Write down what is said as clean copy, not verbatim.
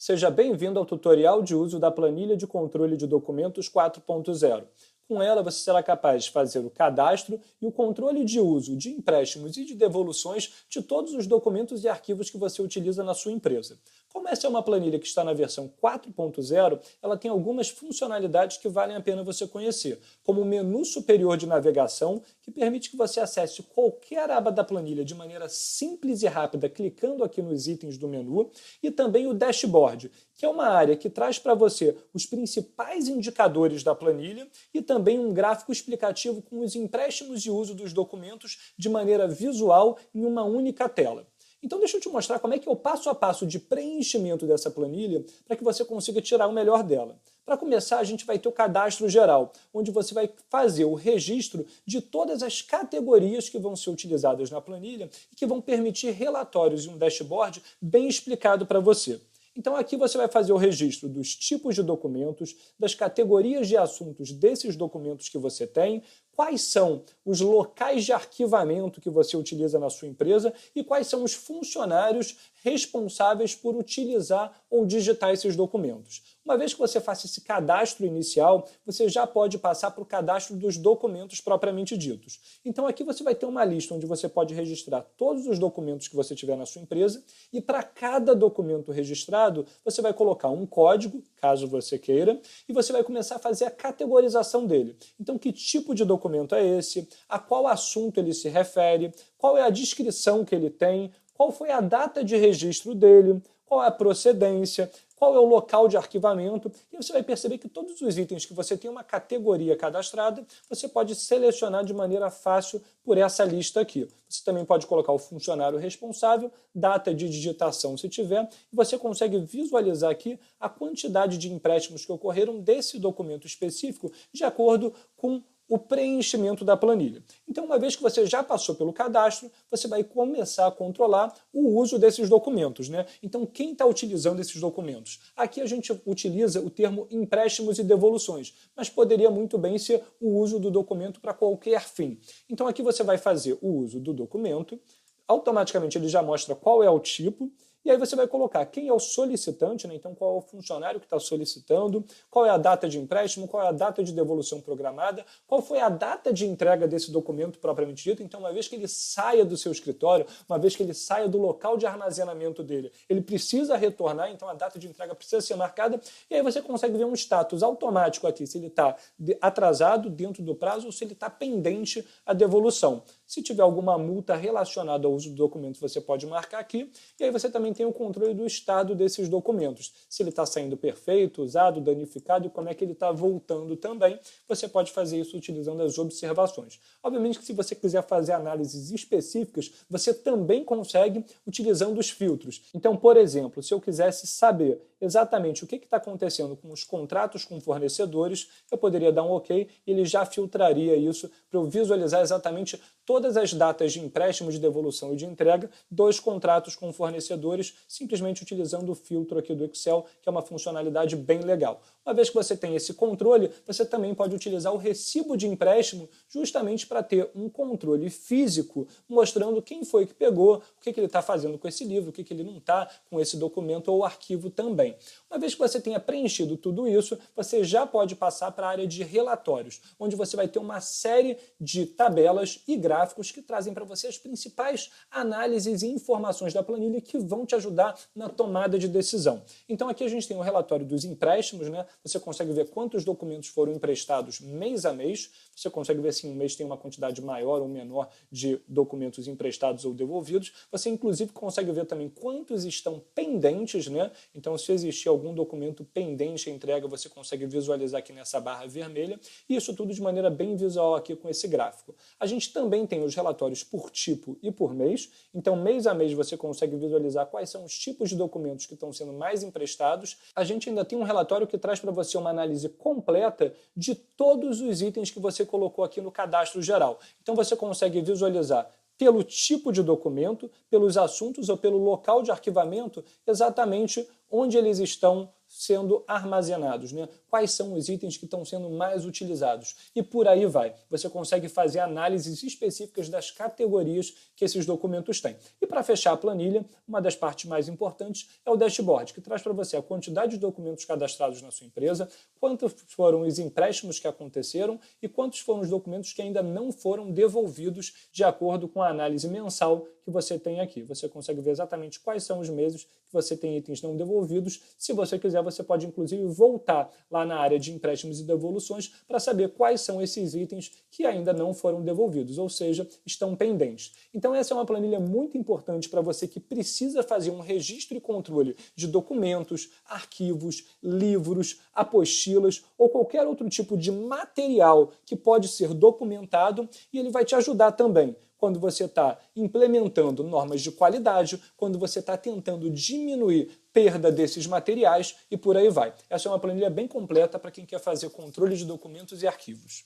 Seja bem-vindo ao tutorial de uso da planilha de controle de documentos 4.0. Com ela, você será capaz de fazer o cadastro e o controle de uso de empréstimos e de devoluções de todos os documentos e arquivos que você utiliza na sua empresa. Como essa é uma planilha que está na versão 4.0, ela tem algumas funcionalidades que valem a pena você conhecer, como o menu superior de navegação, que permite que você acesse qualquer aba da planilha de maneira simples e rápida, clicando aqui nos itens do menu, e também o dashboard, que é uma área que traz para você os principais indicadores da planilha e também um gráfico explicativo com os empréstimos de uso dos documentos de maneira visual em uma única tela. Então deixa eu te mostrar como é que é o passo a passo de preenchimento dessa planilha para que você consiga tirar o melhor dela. Para começar, a gente vai ter o cadastro geral, onde você vai fazer o registro de todas as categorias que vão ser utilizadas na planilha e que vão permitir relatórios e um dashboard bem explicado para você. Então aqui você vai fazer o registro dos tipos de documentos, das categorias de assuntos desses documentos que você tem, quais são os locais de arquivamento que você utiliza na sua empresa e quais são os funcionários responsáveis por utilizar ou digitar esses documentos. Uma vez que você faça esse cadastro inicial, você já pode passar para o cadastro dos documentos propriamente ditos. Então aqui você vai ter uma lista onde você pode registrar todos os documentos que você tiver na sua empresa e para cada documento registrado, você vai colocar um código, caso você queira, e você vai começar a fazer a categorização dele. Então que tipo de documento é esse, a qual assunto ele se refere, qual é a descrição que ele tem, qual foi a data de registro dele, qual é a procedência, qual é o local de arquivamento, e você vai perceber que todos os itens que você tem uma categoria cadastrada, você pode selecionar de maneira fácil por essa lista aqui. Você também pode colocar o funcionário responsável, data de digitação se tiver, e você consegue visualizar aqui a quantidade de empréstimos que ocorreram desse documento específico de acordo com o preenchimento da planilha. Então, uma vez que você já passou pelo cadastro, você vai começar a controlar o uso desses documentos, né? Então, quem está utilizando esses documentos? Aqui a gente utiliza o termo empréstimos e devoluções, mas poderia muito bem ser o uso do documento para qualquer fim. Então, aqui você vai fazer o uso do documento, automaticamente ele já mostra qual é o tipo, e aí você vai colocar quem é o solicitante, né? Então qual é o funcionário que está solicitando, qual é a data de empréstimo, qual é a data de devolução programada, qual foi a data de entrega desse documento propriamente dito. Então uma vez que ele saia do seu escritório, uma vez que ele saia do local de armazenamento dele, ele precisa retornar, então a data de entrega precisa ser marcada, e aí você consegue ver um status automático aqui, se ele está atrasado dentro do prazo ou se ele está pendente a devolução. Se tiver alguma multa relacionada ao uso do documento, você pode marcar aqui, e aí você também tem o controle do estado desses documentos. Se ele está saindo perfeito, usado, danificado, e como é que ele está voltando também, você pode fazer isso utilizando as observações. Obviamente que se você quiser fazer análises específicas, você também consegue utilizando os filtros. Então, por exemplo, se eu quisesse saber exatamente o que está acontecendo com os contratos com fornecedores, eu poderia dar um OK e ele já filtraria isso para eu visualizar exatamente todas as datas de empréstimo, de devolução e de entrega dos contratos com fornecedores, simplesmente utilizando o filtro aqui do Excel, que é uma funcionalidade bem legal. Uma vez que você tem esse controle, você também pode utilizar o recibo de empréstimo justamente para ter um controle físico, mostrando quem foi que pegou, o que ele está fazendo com esse livro, o que ele não está com esse documento ou arquivo também. Uma vez que você tenha preenchido tudo isso, você já pode passar para a área de relatórios, onde você vai ter uma série de tabelas e gráficos que trazem para você as principais análises e informações da planilha que vão te ajudar na tomada de decisão. Então aqui a gente tem o relatório dos empréstimos, né? Você consegue ver quantos documentos foram emprestados mês a mês, você consegue ver se um mês tem uma quantidade maior ou menor de documentos emprestados ou devolvidos, você inclusive consegue ver também quantos estão pendentes, né? Então se existir algum documento pendente à entrega, você consegue visualizar aqui nessa barra vermelha, e isso tudo de maneira bem visual aqui com esse gráfico. A gente também tem os relatórios por tipo e por mês, então mês a mês você consegue visualizar quais são os tipos de documentos que estão sendo mais emprestados. A gente ainda tem um relatório que traz para você uma análise completa de todos os itens que você colocou aqui no cadastro geral. Então você consegue visualizar pelo tipo de documento, pelos assuntos ou pelo local de arquivamento, exatamente onde eles estão sendo armazenados, né? Quais são os itens que estão sendo mais utilizados. E por aí vai. Você consegue fazer análises específicas das categorias que esses documentos têm. E para fechar a planilha, uma das partes mais importantes é o dashboard, que traz para você a quantidade de documentos cadastrados na sua empresa, quantos foram os empréstimos que aconteceram e quantos foram os documentos que ainda não foram devolvidos de acordo com a análise mensal que você tem aqui. Você consegue ver exatamente quais são os meses que você tem itens não devolvidos. Se você quiser, você pode inclusive voltar lá na área de empréstimos e devoluções para saber quais são esses itens que ainda não foram devolvidos, ou seja, estão pendentes. Então essa é uma planilha muito importante para você que precisa fazer um registro e controle de documentos, arquivos, livros, apostilas ou qualquer outro tipo de material que pode ser documentado, e ele vai te ajudar também quando você está implementando normas de qualidade, quando você está tentando diminuir perda desses materiais e por aí vai. Essa é uma planilha bem completa para quem quer fazer controle de documentos e arquivos.